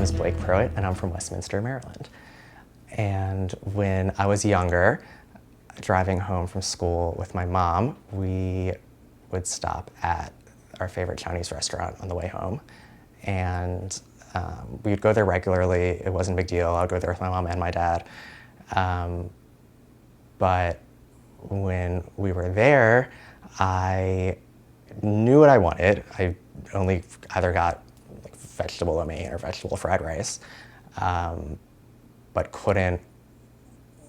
name is Blake Pruitt, and I'm from Westminster, Maryland. And when I was younger, driving home from school with my mom, we would stop at our favorite Chinese restaurant on the way home. And we would go there regularly. It wasn't a big deal. I would go there with my mom and my dad. But when we were there, I knew what I wanted. I only either got like vegetable lo mein or vegetable fried rice, but couldn't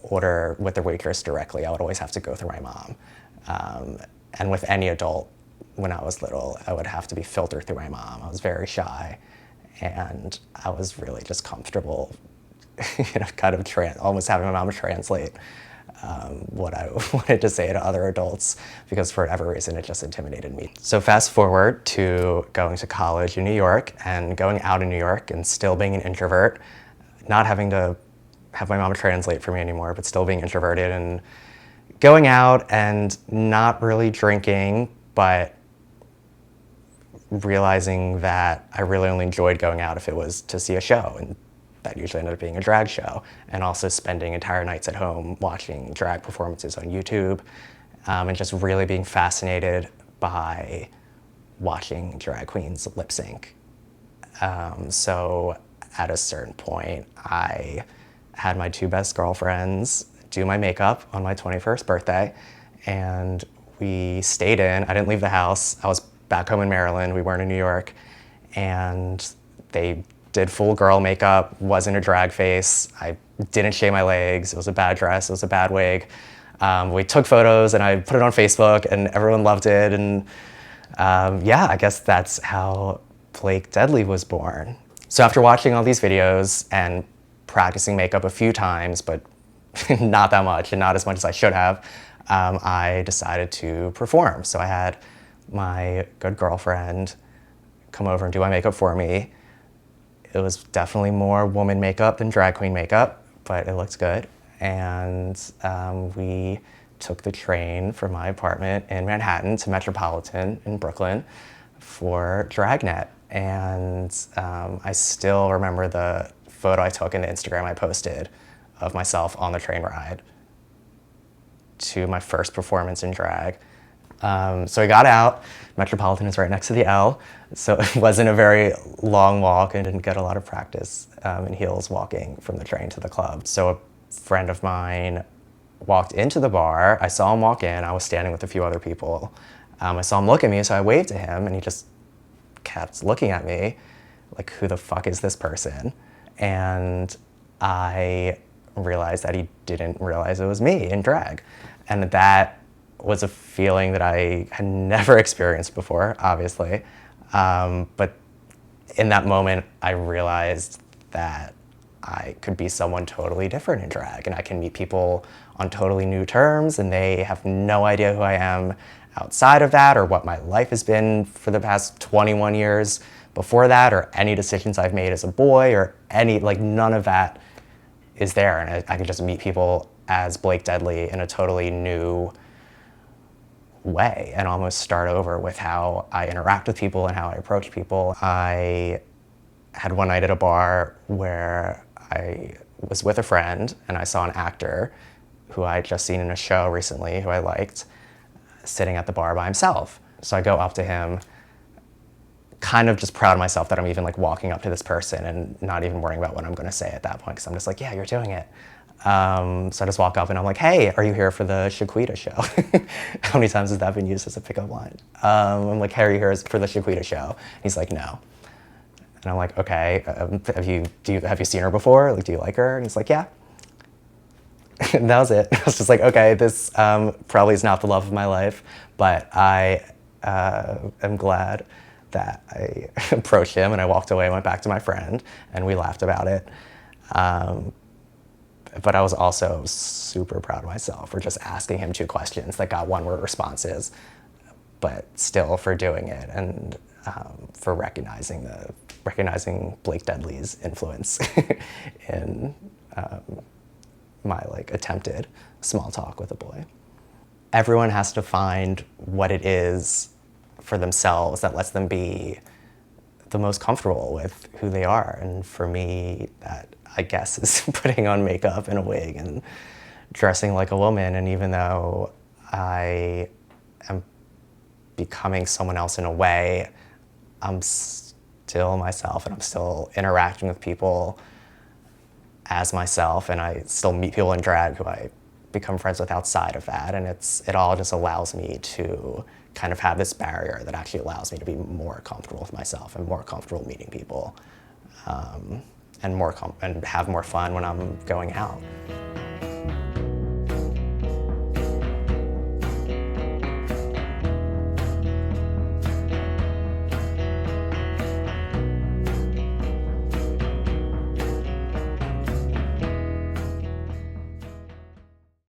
order with the waitress directly. I would always have to go through my mom. And with any adult, when I was little, I would have to be filtered through my mom. I was very shy, and I was really just comfortable, kind of almost having my mom translate what I wanted to say to other adults, because for whatever reason, it just intimidated me. So fast forward to going to college in New York and going out in New York and still being an introvert, not having to have my mom translate for me anymore, but still being introverted and going out and not really drinking, but realizing that I really only enjoyed going out if it was to see a show, and that usually ended up being a drag show, and also spending entire nights at home watching drag performances on YouTube, and just really being fascinated by watching drag queens lip sync. So at a certain point, I had my two best girlfriends do my makeup on my 21st birthday, and we stayed in. I didn't leave the house. I was back home in Maryland. We weren't in New York, and they did full girl makeup, wasn't a drag face. I didn't shave my legs. It was a bad dress. It was a bad wig. We took photos and I put it on Facebook, and everyone loved it. And yeah, I guess that's how Blake Deadly was born. So after watching all these videos and practicing makeup a few times, but not that much and not as much as I should have, I decided to perform. So I had my good girlfriend come over and do my makeup for me. It was definitely more woman makeup than drag queen makeup, but it looked good. And we took the train from my apartment in Manhattan to Metropolitan in Brooklyn for Dragnet. And I still remember the photo I took in the Instagram I posted of myself on the train ride to my first performance in drag. So I got out. Metropolitan is right next to the L, so it wasn't a very long walk, and didn't get a lot of practice in heels walking from the train to the club. So a friend of mine walked into the bar. I saw him walk in. I was standing with a few other people. I saw him look at me, so I waved to him, and he just kept looking at me like, who the fuck is this person? And I realized that he didn't realize it was me in drag. And that was a feeling that I had never experienced before, obviously. But in that moment, I realized that I could be someone totally different in drag, and I can meet people on totally new terms, and they have no idea who I am outside of that, or what my life has been for the past 21 years before that, or any decisions I've made as a boy, or none of that is there. And I could just meet people as Blake Deadly in a totally new way and almost start over with how I interact with people and how I approach people. I had one night at a bar where I was with a friend, and I saw an actor who I had just seen in a show recently, who I liked, sitting at the bar by himself. So I go up to him, kind of just proud of myself that I'm even walking up to this person and not even worrying about what I'm gonna say at that point, because I'm just like, yeah, you're doing it. So I just walk up and I'm like, hey, are you here for the Shaquita show? How many times has that been used as a pickup line? I'm like, hey, are you here for the Shaquita show? He's like, no. And I'm like, okay, have you seen her before? Do you like her? And he's like, yeah. And that was it. I was just like, okay, this probably is not the love of my life, but I am glad that I approached him, and I walked away and went back to my friend, and we laughed about it. But I was also super proud of myself for just asking him two questions that got one-word responses, but still for doing it, and for recognizing Blake Deadly's influence in my attempted small talk with a boy. Everyone has to find what it is for themselves that lets them be the most comfortable with who they are. And for me, that, I guess, is putting on makeup and a wig and dressing like a woman. And even though I am becoming someone else in a way, I'm still myself, and I'm still interacting with people as myself, and I still meet people in drag who I become friends with outside of that. And it all just allows me to kind of have this barrier that actually allows me to be more comfortable with myself and more comfortable meeting people, and have more fun when I'm going out.